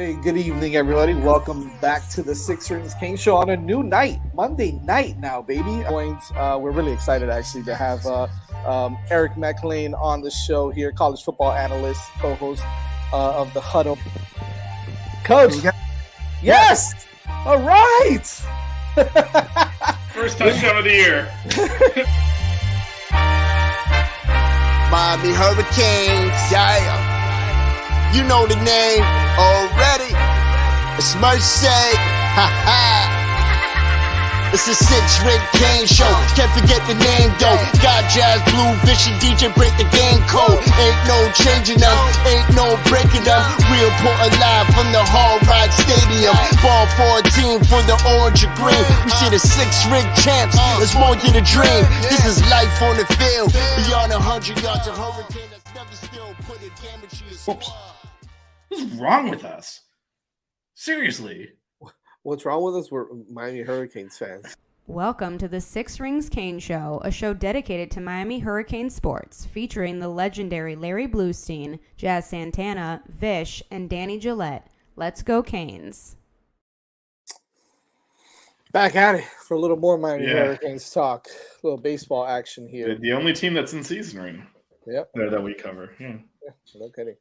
Hey, good evening, everybody. Welcome back to the Six Rings Kane Show on a new night, Monday night now, baby. We're really excited, actually, to have Eric McLean on the show here, college football analyst, co-host of The Huddle. Coach, yes! All right! First touchdown of the year. Miami Hurricanes, yeah. You know the name already. It's Mercy. Ha ha. It's a six-ring Kane show. Can't forget the name though. Got Jazz, Blue, Vision, DJ, break the game code. Ain't no changing them, ain't no breaking them. Real Portland live from the Hard Rock Stadium. Ball 14 for the orange and green. We see the six-ring champs. There's more than a dream. This is life on the field. Beyond 100 yards, a hurricane that's never still put a damage to your squad. What's wrong with us? Seriously. What's wrong with us? We're Miami Hurricanes fans. Welcome to the Six Rings Kane Show, a show dedicated to Miami Hurricane sports, featuring the legendary Larry Bluestein, Jazz Santana, Vish, and Danny Gillette. Let's go Canes. Back at it for a little more Miami Hurricanes talk. A little baseball action here. The only team that's in season right now. Yep. That we cover. Yeah, no kidding.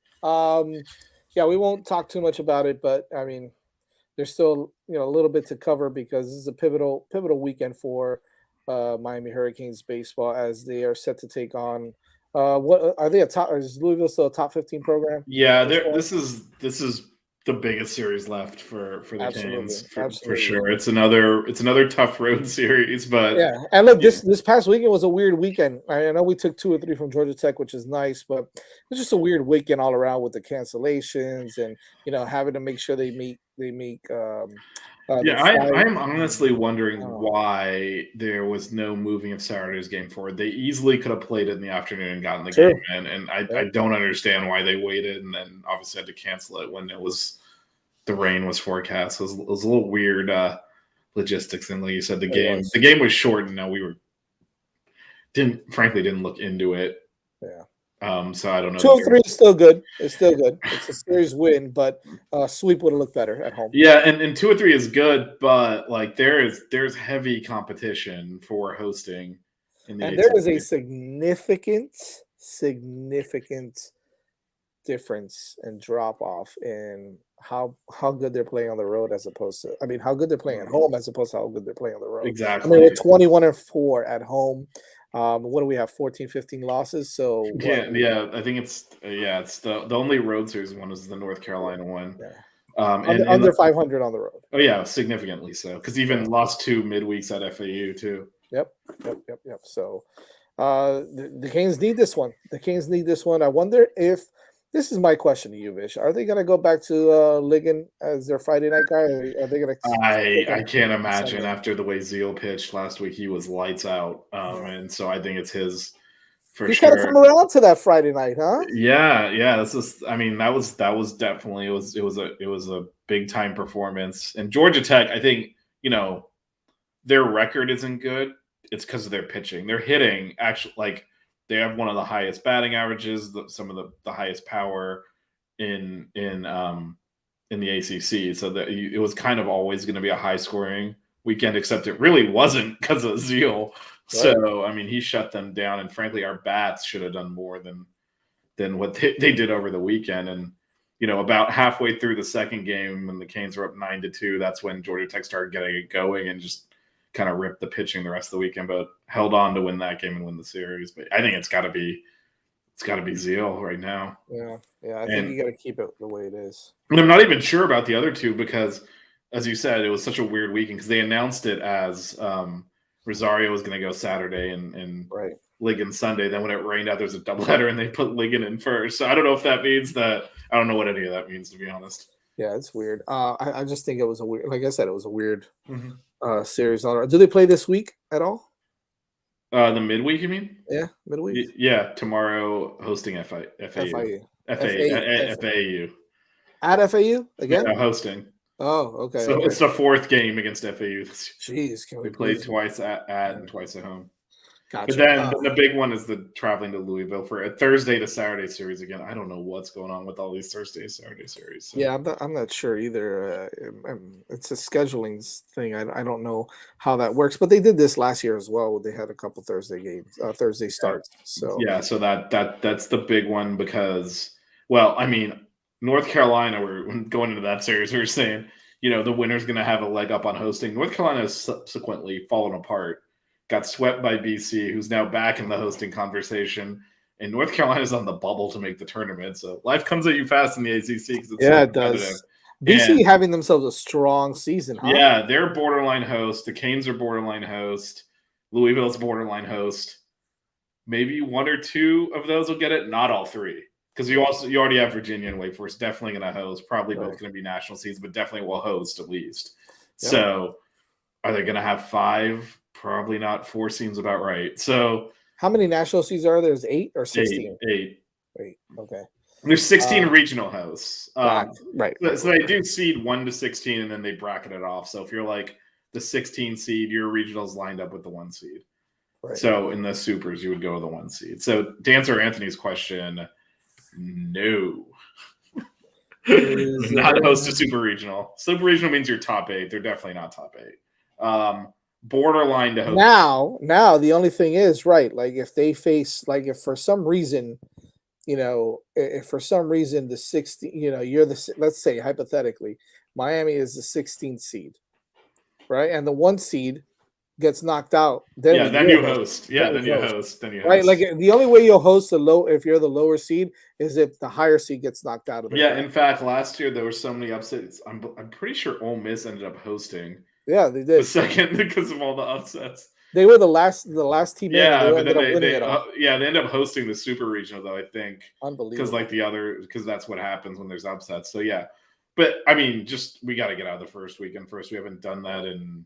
Yeah, we won't talk too much about it, but I mean, there's still a little bit to cover because this is a pivotal weekend for Miami Hurricanes baseball as they are set to take on. What are they a top? Is Louisville still a top 15 program? Yeah, this is the biggest series left for the Canes for sure. It's another tough road series, but yeah. And look, this past weekend was a weird weekend. I know we took 2 or 3 from Georgia Tech, which is nice, but it's just a weird weekend all around with the cancellations and having to make sure they meet. I'm honestly wondering why there was no moving of Saturday's game forward. They easily could have played it in the afternoon and gotten the game in, and I don't understand why they waited and then obviously had to cancel it when the rain was forecast. It was a little weird logistics, and like you said, the game was short, and now we didn't look into it. Yeah. So I don't know. 2-3 is still good. It's still good. It's a series win, but sweep would have looked better at home. Yeah, and 2-3 is good, but like there's heavy competition for hosting in the. And there is a significant difference and drop off in how good they're playing on the road as opposed to how good they're playing at home as opposed to how good they're playing on the road. Exactly. I mean, we're 21-4 at home. What do we have? 14, 15 losses. So I think it's the only road series one is the North Carolina one. Yeah. Under 500 on the road. Oh yeah, significantly so. Because even lost 2 midweeks at FAU too. Yep. So the Canes need this one. I wonder if this is my question to you, Vish. Are they going to go back to Ligon as their Friday night guy? Or are they going to? I can't imagine after the way Zeal pitched last week. He was lights out, and so I think it's his for He's sure. He's got to come around to that Friday night, huh? Yeah. This is. That was definitely it was a big time performance. And Georgia Tech, I think their record isn't good. It's because of their pitching. Their hitting actually they have one of the highest batting averages, some of the highest power in the ACC. So that it was kind of always going to be a high scoring weekend, except it really wasn't because of Zeal. Right. So he shut them down, and frankly, our bats should have done more than what they did over the weekend. And about halfway through the second game, when the Canes were up 9-2, that's when Georgia Tech started getting it going and just kind of ripped the pitching the rest of the weekend, but held on to win that game and win the series. But I think it's got to be Zeal right now. Yeah. I think you got to keep it the way it is. And I'm not even sure about the other two because, as you said, it was such a weird weekend because they announced it as Rosario was going to go Saturday and Ligon Sunday. Then when it rained out, there's a doubleheader and they put Ligon in first. So I don't know if that means that. I don't know what any of that means, to be honest. Yeah, it's weird. I just think it was a weird. Like I said, it was a weird. Series on. Do they play this week at all? The midweek, you mean? Yeah, midweek. Yeah, tomorrow hosting FAU. At FAU again? Yeah, hosting. Oh, okay. So it's the 4th game against FAU. Jeez, we played twice at and twice at home. Gotcha. But then the big one is the traveling to Louisville for a Thursday to Saturday series again. I don't know what's going on with all these Thursday Saturday series. So. Yeah, I'm not sure either. It's a scheduling thing. I don't know how that works, but they did this last year as well. They had a couple Thursday games, Thursday starts. So so that's the big one because, well, I mean, North Carolina, we're going into that series. We were saying, the winner's going to have a leg up on hosting. North Carolina has subsequently fallen apart. Got swept by BC, who's now back in the hosting conversation. And North Carolina's on the bubble to make the tournament. So life comes at you fast in the ACC because it's so it competitive. does. BC having themselves a strong season, huh? Yeah, they're borderline host. The Canes are borderline host. Louisville's borderline host. Maybe one or two of those will get it. Not all three. Because you already have Virginia and Wake Forest definitely going to host. Probably both going to be national seeds, but definitely will host at least. Yeah. So are they going to have 5? Probably not. 4 seems about right. So how many national seeds are there? There's 8 or 16? 8. Okay. There's 16 regional hosts. Right. So they do seed 1 to 16, and then they bracket it off. So if you're like the 16 seed, your regional's lined up with the 1 seed. Right. So in the supers, you would go with the 1 seed. So to answer Anthony's question, no. Not host a super regional. Super regional means you're top 8. They're definitely not top 8. Borderline to host. Now the only thing is, right, like if they face, like if for some reason, if for some reason the 16, you're let's say hypothetically, Miami is the 16th seed, right? And the 1 seed gets knocked out. Then you host. Then you host. Right, like the only way you'll host if you're the lower seed is if the higher seed gets knocked out of it. Yeah, in fact, last year there were so many upsets. I'm pretty sure Ole Miss ended up hosting. Yeah, they did. The second because of all the upsets. They were the last team. Yeah, but then they end up hosting the super regional though, I think. Unbelievable. Because that's what happens when there's upsets. So yeah. But I mean, we got to get out of the first weekend first. We haven't done that in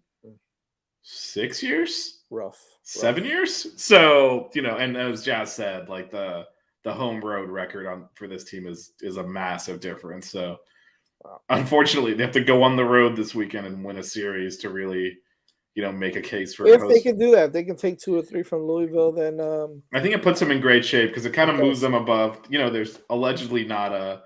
6 years. Rough. 7 years. So, and as Jazz said, like the home road record for this team is a massive difference. So unfortunately, they have to go on the road this weekend and win a series to really, make a case for. If they can do that, if they can take 2 or 3 from Louisville, then I think it puts them in great shape because it kind of moves them above. There's allegedly not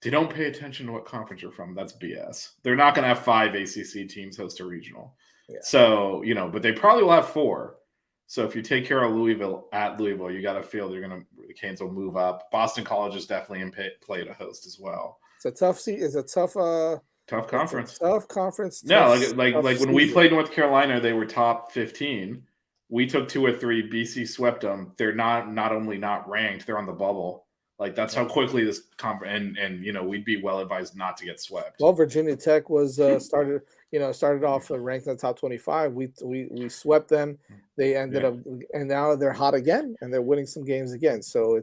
they don't pay attention to what conference you're from. That's BS. They're not going to have 5 ACC teams host a regional. Yeah. So but they probably will have 4. So if you take care of Louisville at Louisville, you got to feel the Canes will move up. Boston College is definitely in play to host as well. It's a tough tough conference. Tough conference. Yeah, like when we played North Carolina, they were top 15. We took 2 or 3. BC swept them. They're not only not ranked, they're on the bubble. Like that's how quickly this conference and we'd be well advised not to get swept. Well, Virginia Tech was started off ranked in the top 25. We swept them. They ended up, and now they're hot again, and they're winning some games again. So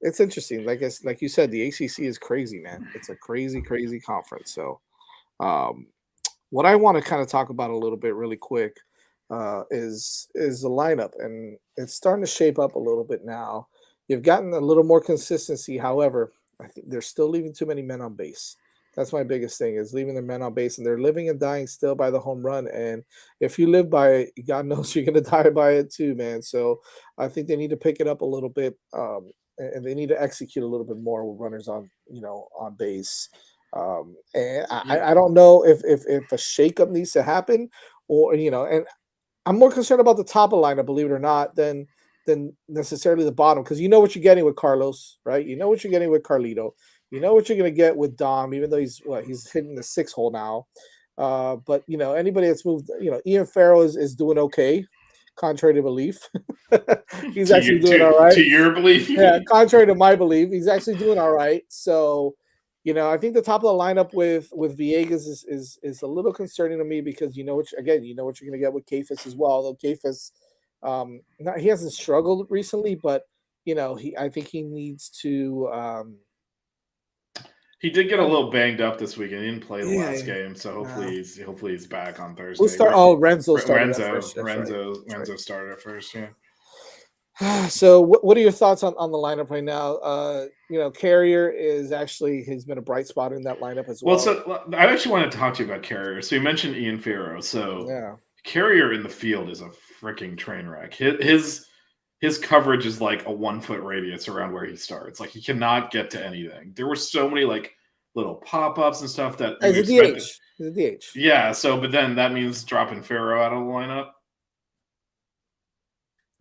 it's interesting. Like you said, the ACC is crazy, man. It's a crazy conference. So, what I want to kind of talk about a little bit really quick is the lineup, and it's starting to shape up a little bit now. You've gotten a little more consistency. However, I think they're still leaving too many men on base. That's my biggest thing, is leaving their men on base, and they're living and dying still by the home run. And if you live by it, God knows you're going to die by it too, man. So I think they need to pick it up a little bit, and they need to execute a little bit more with runners on base. And I don't know if a shakeup needs to happen, or and I'm more concerned about the top of the lineup, believe it or not, than necessarily the bottom, because you know what you're getting with Carlos, right? You know what you're getting with Carlito. You know what you're going to get with Dom, even though he's hitting the 6 hole now. But anybody that's moved, Ian Farrell is doing okay, contrary to belief. He's actually doing all right. To your belief, yeah. Contrary to my belief, he's actually doing all right. So, I think the top of the lineup with Villegas is a little concerning to me, because you know what you're going to get with Kefis as well. Although Kefis, he hasn't struggled recently, but I think he needs to. He did get a little banged up this weekend. He didn't play the last game, so hopefully he's back on Thursday. Renzo started first. Renzo started at first. Yeah. So what are your thoughts on the lineup right now? Carrier he's been a bright spot in that lineup as well. Well, so I actually wanted to talk to you about Carrier. So you mentioned Ian Farrow. So Carrier in the field is a freaking train wreck. His coverage is like a 1 foot radius around where he starts. Like he cannot get to anything. There were so many like little pop-ups and stuff that As a DH. He's a DH. Yeah, so but then that means dropping Farrow out of the lineup.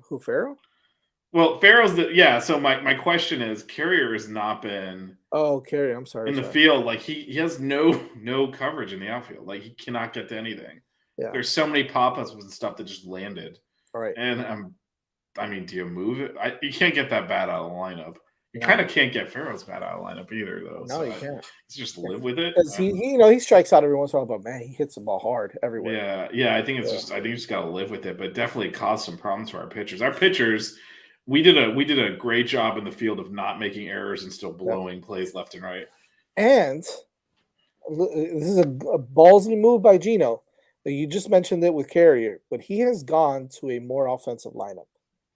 Who, Farrow? Well, so my question is, Carrier has not been Carrier, I'm sorry. in the field. Like he has no coverage in the outfield. Like he cannot get to anything. Yeah. There's so many pop-ups and stuff that just landed. All right. And I mean, do you move it? You can't get that bat out of the lineup. You kind of can't get Farrow's bat out of the lineup either, though. No, you can't. Just live with it. Because he strikes out every once in a while, but man, he hits the ball hard everywhere. Yeah. I think you just got to live with it. But definitely caused some problems for our pitchers. Our pitchers, we did a great job in the field of not making errors and still blowing plays left and right. And this is a ballsy move by Gino. You just mentioned it with Carrier, but he has gone to a more offensive lineup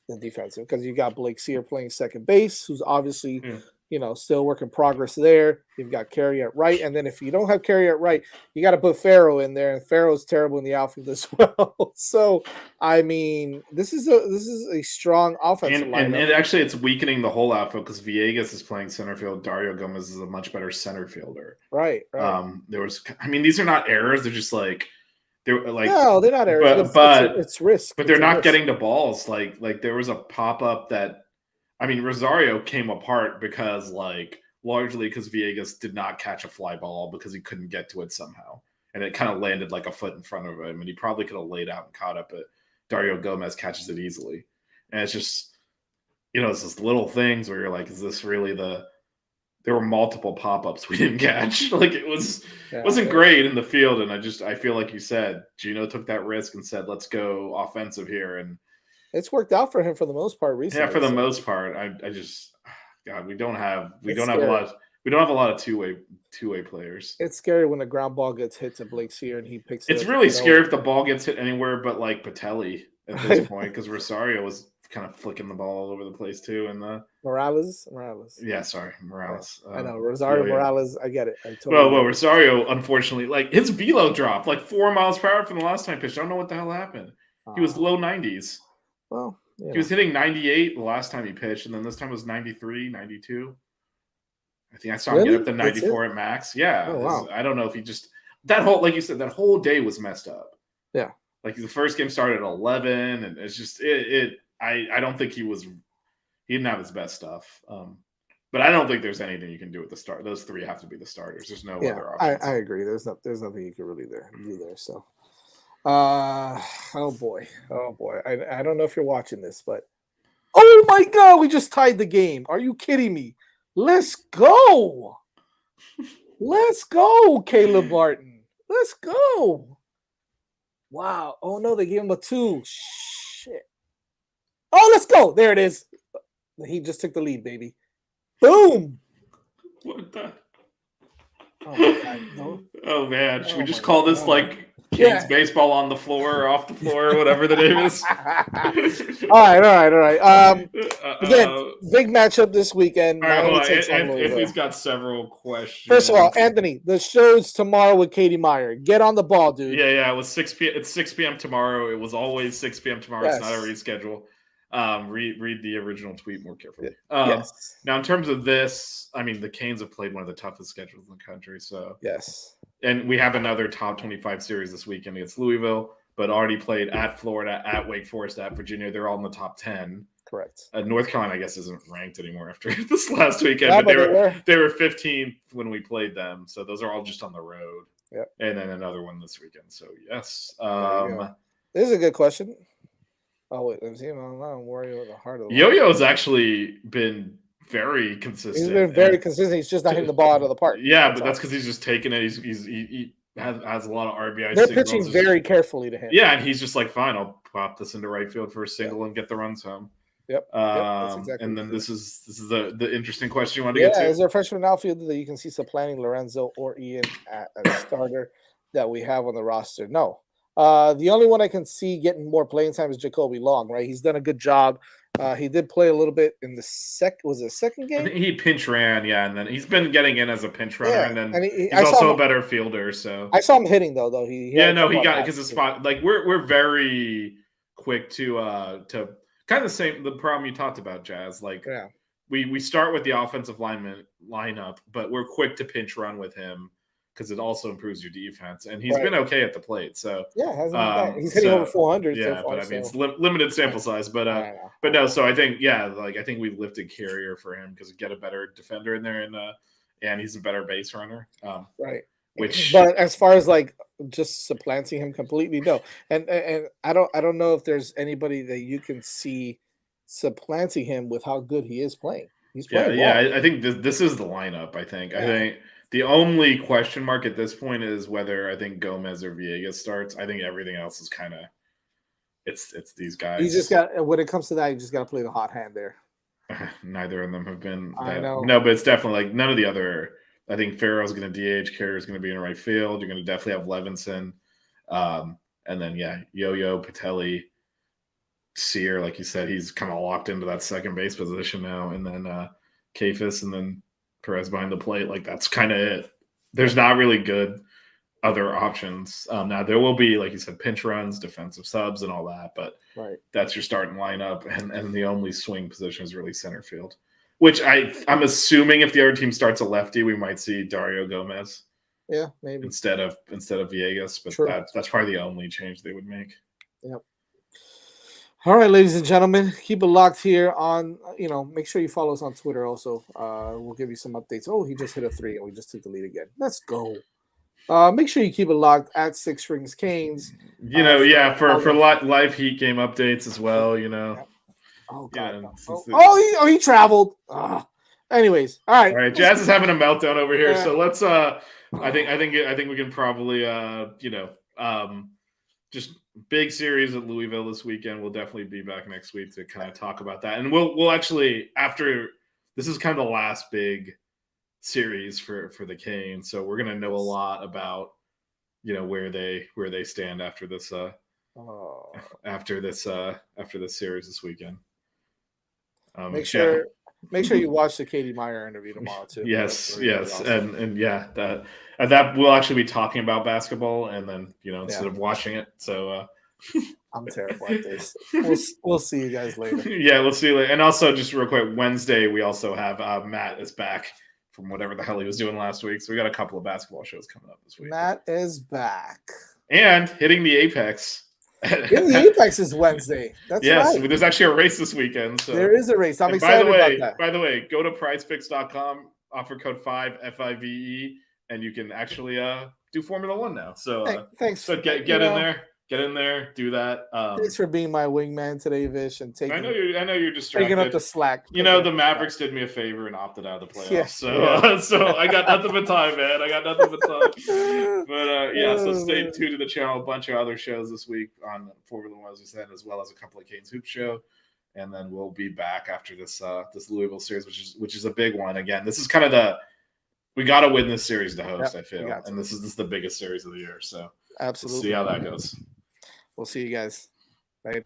than defensive because you got Blake Sear playing second base, who's obviously, still work in progress there. You've got Carrier at right, and then if you don't have Carrier at right, you got to put Farrow in there, and Farrow's terrible in the outfield as well. So, I mean, this is a strong offensive lineup. And actually, it's weakening the whole outfield because Villegas is playing center field. Dario Gomez is a much better center fielder. Right. These are not errors. They're just like. No, they're not errors. But it's risk. But they're not getting to balls. Like there was a pop up that, I mean, Rosario came apart largely because Villegas did not catch a fly ball because he couldn't get to it somehow, and it kind of landed like a foot in front of him, and he probably could have laid out and caught up, but Dario Gomez catches it easily, and it's just, it's just little things where you're like, is this really There were multiple pop-ups we didn't catch. Like it wasn't great in the field. And I feel like you said, Gino took that risk and said, let's go offensive here. And it's worked out for him for the most part recently. Yeah, for the most part. We don't have a lot of two-way players. It's scary when the ground ball gets hit to Blake Sear and he picks it up. It's really scary if the ball gets hit anywhere but like Patelli at this point, because Rosario was kind of flicking the ball all over the place too. And Morales. Yeah, sorry, Morales. I know Rosario Morales. I get it. Rosario, unfortunately, like his velo dropped like 4 miles per hour from the last time pitch. I don't know what the hell happened. He was low 90s. Well, he was hitting 98 the last time he pitched, and then this time was 93, 92. I think I saw him get up to 94 at max. Yeah. Oh, wow. I don't know if he just like you said, that whole day was messed up. Yeah. Like the first game started at 11, and it's just I don't think he didn't have his best stuff. But I don't think there's anything you can do with the start. Those three have to be the starters. There's no other options. I agree. There's nothing you can really do there. So, oh boy. I don't know if you're watching this, but oh my God, we just tied the game. Are you kidding me? Let's go. Let's go, Caleb Martin. Let's go. Wow. Oh no, they gave him a 2. Shit. Oh, let's go. There it is. He just took the lead, baby. Boom. What the? Oh, my God. No. Oh man. Should we just call this like kids baseball on the floor or off the floor or whatever the name is? All right. Again, big matchup this weekend. All right, Anthony's got several questions. First of all, Anthony, the show's tomorrow with Katie Meyer. Get on the ball, dude. Yeah. It was 6 p.m. It's 6 p.m. tomorrow. It was always 6 p.m. tomorrow. Yes. It's not a reschedule. Read the original tweet more carefully. Yes. Now, in terms of this, I mean, the Canes have played one of the toughest schedules in the country. So yes, and we have another top 25 series this weekend against Louisville, but already played at Florida, at Wake Forest, at Virginia. They're all in the top 10. Correct. North Carolina, I guess, isn't ranked anymore after this last weekend, but they were 15th when we played them. So those are all just on the road. Yep. And then another one this weekend. So yes. This is a good question. Oh wait, let me see. I'm not worried about the heart of the Yo-Yo's actually been very consistent. He's been very consistent. He's just not hitting the ball out of the park. Yeah, but that's because he's just taking it. He has a lot of RBI. They're pitching very carefully to him. Yeah, and he's just like, fine, I'll pop this into right field for a single and get the runs home. Yep. That's exactly and then this is the interesting question you want to get to. Yeah, is there a freshman outfielder that you can see supplanting Lorenzo or Ian at a starter that we have on the roster? No. The only one I can see getting more playing time is Jacoby Long, right? He's done a good job. He did play a little bit in the second game? I think he pinch ran, and then he's been getting in as a pinch runner, and then he's also also a better fielder. So I saw him hitting though. He got because the spot. Like we're very quick to kind of the problem you talked about, Jazz. Like we start with the offensive lineup, but we're quick to pinch run with him because it also improves your defense, and he's been okay at the plate. So he's hitting over 400. Yeah, so far, but I mean it's limited sample size, but no. So I think I think we lifted Carrier for him because we get a better defender in there, and he's a better base runner. But as far as like just supplanting him completely, no. And I don't know if there's anybody that you can see supplanting him with how good he is playing. He's playing well. I think this is the lineup. I think the only question mark at this point is whether I think Gomez or Villegas starts. I think everything else is kind of it's these guys. You just got when it comes to that, you just got to play the hot hand there. Neither of them have been. I know. No, but it's definitely like none of the other. I think Farrell's going to DH. Carrier's going to be in right field. You're going to definitely have Levinson, and then Yo-Yo, Patelli, Sear, like you said, he's kind of locked into that second base position now, and then Kafis, and then Perez behind the plate. Like that's kind of it. There's not really good other options. Now there will be, like you said, pinch runs, defensive subs, and all that, but that's your starting lineup, and the only swing position is really center field. Which I'm assuming if the other team starts a lefty, we might see Dario Gomez. Yeah, maybe instead of Villegas, but that's probably the only change they would make. Yep. All right, ladies and gentlemen, keep it locked here on. Make sure you follow us on Twitter. Also, we'll give you some updates. Oh, he just hit a 3, and we just took the lead again. Let's go. Make sure you keep it locked at Six Rings Canes. For live Heat game updates as well. Oh God! Yeah, he traveled. Anyways, all right. Jazz is having a meltdown over here, so let's. I think we can probably just big series at Louisville this weekend. We'll definitely be back next week to kind of talk about that, and we'll actually after this is kind of the last big series for the Canes, so we're gonna know a lot about where they stand after this after this series this weekend. Make sure you watch the Katie Meyer interview tomorrow too. Yes, awesome. and that we'll actually be talking about basketball, and then instead of watching it. So I'm terrible at this. We'll see you guys later. Yeah, we'll see you later. And also, just real quick, Wednesday we also have Matt is back from whatever the hell he was doing last week. So we got a couple of basketball shows coming up this week. Matt is back and hitting the Apex. The Apex is Wednesday. That's right. Yes, there's actually a race this weekend. So. There is a race. I'm excited about that. By the way, go to prizepicks.com, offer code 5 FIVE, and you can actually do Formula 1 now. So thanks. So get in there, do that. Thanks for being my wingman today, Vish, and taking. I know you're distracted. Taking up the slack. The Mavericks did me a favor and opted out of the playoffs. Yeah. So I got nothing but time, man. But so stay tuned to the channel. A bunch of other shows this week on Formula 1, as we said, as well as a couple of Canes Hoop show. And then we'll be back after this Louisville series, which is a big one. Again, this is kind of we got to win this series to host. I feel, and this is the biggest series of the year. So absolutely, we'll see how that goes. We'll see you guys. Bye.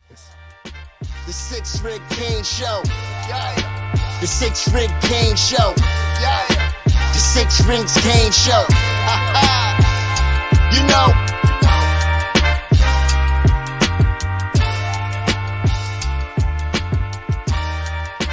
The Six Ring Kane Show. Yeah. The Six Ring Kane Show. Yeah. The Six Rings Kane Show. You know.